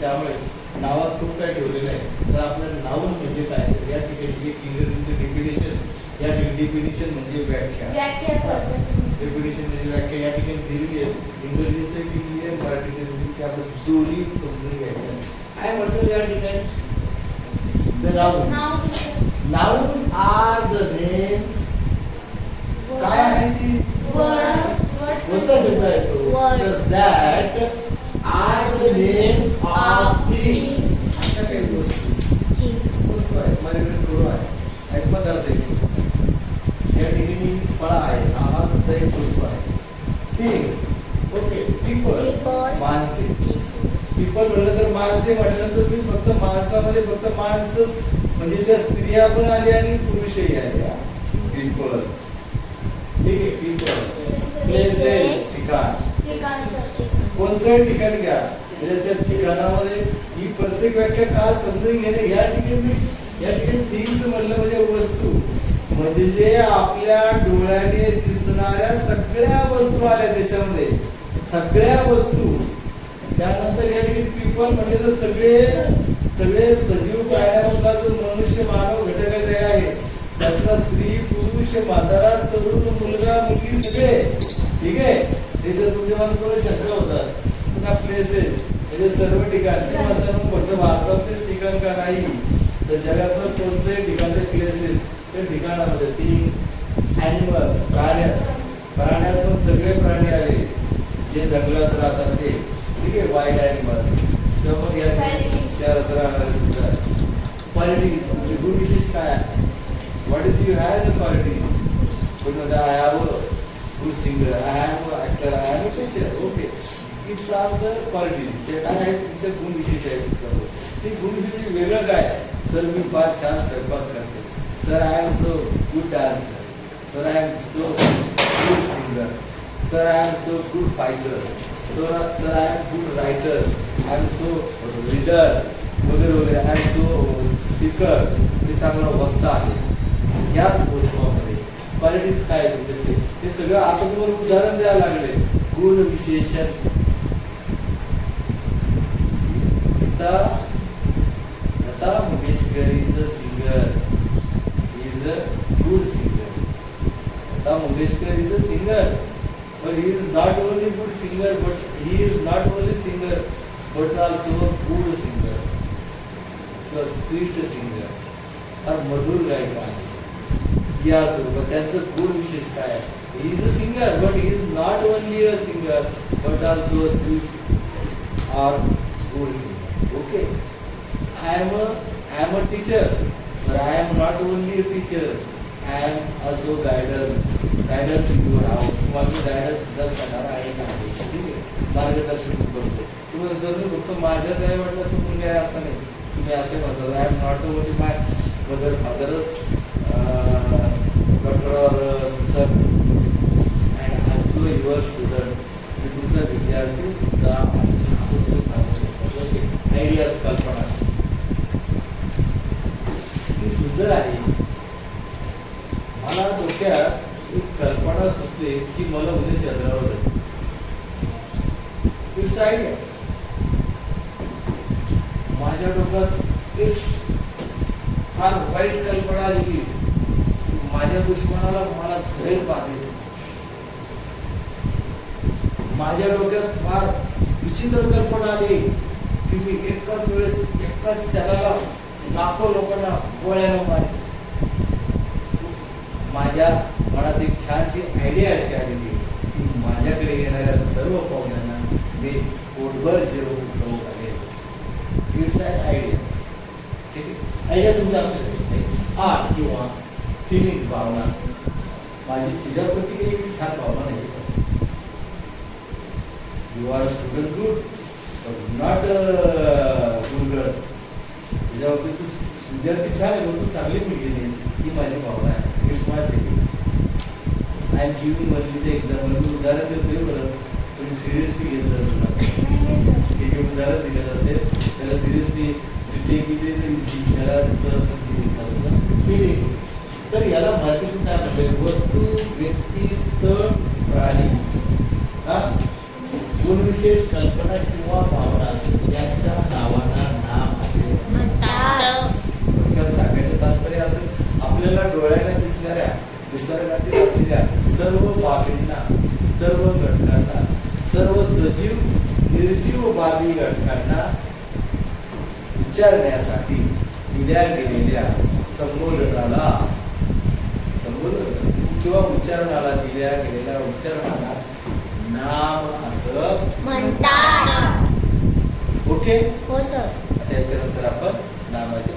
त्यामुळे नावात खूप काय ठेवलेलं आहे. तर आपलं नाव म्हणजे काय, या ठिकाणी इंग्रजीचं डेफिनेशन, या डेफिनेशन म्हणजे व्याख्या, डेफिनेशन म्हणजे व्याख्या या ठिकाणी दिलेली आहे. इंग्रजीत दिलेली आहे, मराठीत दिलेली, की आपण दोन्ही समजून घ्यायचं. काय म्हणतो या ठिकाणी, the nouns are the names, काय आहे ती कोणता शब्द आहे तो, that are the names of things, अशा काही वस्तू आहेत. माझ्याकडे थोडं आहे, ऐक पदार्थ आहे, या ठिकाणी फळ आहे, हा सुद्धा एक वस्तू आहे. थिंग्स, ओके, पीपल माणसे, पीपल म्हणलं तर माणसे म्हटल्यानंतर तुम्ही फक्त माणसामध्ये फक्त माणसंच म्हणजे त्या स्त्रिया पण आल्या आणि पुरुषही आल्या. पीपल, ठीक आहे, पीपल, प्लेसेस, ठिकाण, कोणतंही ठिकाण घ्या म्हणजे त्या ठिकाणामध्ये ही प्रत्येक व्याख्या का समजून घेणे. या ठिकाणी थिंग्स म्हणलं म्हणजे वस्तू, म्हणजे जे आपल्या डोळ्याने दिसणाऱ्या सगळ्या वस्तू आल्या त्याच्यामध्ये, सगळ्या वस्तू. त्यानंतर या ठिकाणी पीपल म्हणजे तर सगळे सजीव प्राण्यामधला जो मनुष्य मानव घटक आहे त्यातला स्त्री पुरुष म्हातारा तरुण मुलगा मुलगी सगळे, ठीक आहे. ते जर तुमच्या मनात थोडे शंका होतात, पुन्हा प्लेसेस म्हणजे सर्व ठिकाण, फक्त भारतातलेच ठिकाण का नाही तर जगातलं कोणतंही ठिकाण ते प्लेसेस, त्या ठिकाणामध्ये थिंग्स, ॲनिमल्स, प्राण्यात पण सगळे प्राणी आले जे जंगलात राहतात ते, ठीक आहे, वाईल्ड ॲनिमल्स. तर मग या शहरात राहणारे सुद्धा. क्वालिटीज म्हणजे गुण विशेष काय आहे, what is you have the qualities, I have a good singer, I have a actor, I have a teacher, okay, it's are the qualities. ते काय आहे तुमचे गुण विशेष आहे तुमच्यावर. ते गुण विशेष वेगळं काय, सर मी फार छान स्वयंपाक करते, sir I am so good dancer, sir I am so good singer, sir I am so good fighter, sir I am good writer, I am so reader वगैरे वगैरे, आय एम सो स्पीकर, मी चांगला वक्ता आहे. याच स्वरूपामध्ये qualities काय तुमचे ते सगळं आता तुम्हाला उदाहरण द्यायला लागले. गुण विशेषण, Lata Mangeshkar is a singer, is a good singer. Lata Mangeshkar is a singer, but he is not only good singer, but he is not only singer, but also a good singer, a sweet singer, और मधुर गायक आहे. या स्वरूपात त्यांचं गुण विशेष काय आहे, he is a singer, but he is not only a singer, but also a sweet or good singer. Okay, I am a teacher, but I am not only a teacher, I am also guidance you have. तुम्हाला guidance सुद्धा करणार आहे का, ठीक आहे, मार्गदर्शन करतो. तुम्ही जर फक्त माझ्याच आई वडिलांचं मुलगा आहे असं नाही, तुम्ही असे म्हणता I am not only my mother फादरच डॉक्टर और son and also your student, मी तुमचा विद्यार्थी सुद्धा असं तुम्ही सांगू शकता. ओके, आयडियाज, कल्पना ती सुंदर आहे. मला डोक्यात एक कल्पना सुचते की मला उद्या चंद्रावर जायचं. It's idea. माझ्या डोक्यात एक फार वाईट कल्पना आली की माझ्या दुश्मनाला मला झैर पाजायचं. माझ्या डोक्यात फार विचित्र कल्पना आली की मी एकाच वेळेस एकाच क्षणाला लाखो लोकांना गोळ्यानं मारेन. माझ्या मनात एक छानशी आयडिया अशी आलेली की माझ्याकडे येणाऱ्या सर्व पाहुण्यांना मी पोटभर जेवण खाऊ घालेन. इट्स अन आयडिया, ठीक आहे. आयडिया तुमच्या असू शकते आर्ट किंवा फिलिंग्स, भावना. माझी तुझ्याप्रती काही छान भावना नाही. You are student good not good. तुझ्यावरती तू विद्यार्थी छान आहे, तू चांगली मुलगी नाही, ही माझी भावना आहे. It's my feeling. I am giving only the example. मी उदाहरण देतोय बरं, तुम्ही सिरियसली घेत जा. तुला एक उदाहरण दिलं जाते त्याला seriously take it is easy, त्याला फिलिंग्स. तर याला मराठीतून काय म्हणते, वस्तू, व्यक्ती, स्थळ, प्राणी, गुणविशेष, कल्पना किंवा भावना यांच्या नावा सर्व बाबींना, सर्व घटकांना, सर्व सजीव निर्जीव बाबी घटकांना विचारण्यासाठी दिल्या गेलेल्या संबोधनाला किंवा उच्चारणाला दिल्या गेलेल्या उच्चारणाला नाम असं म्हणतात. ओके. हो सर. त्याच्यानंतर आपण नामाचे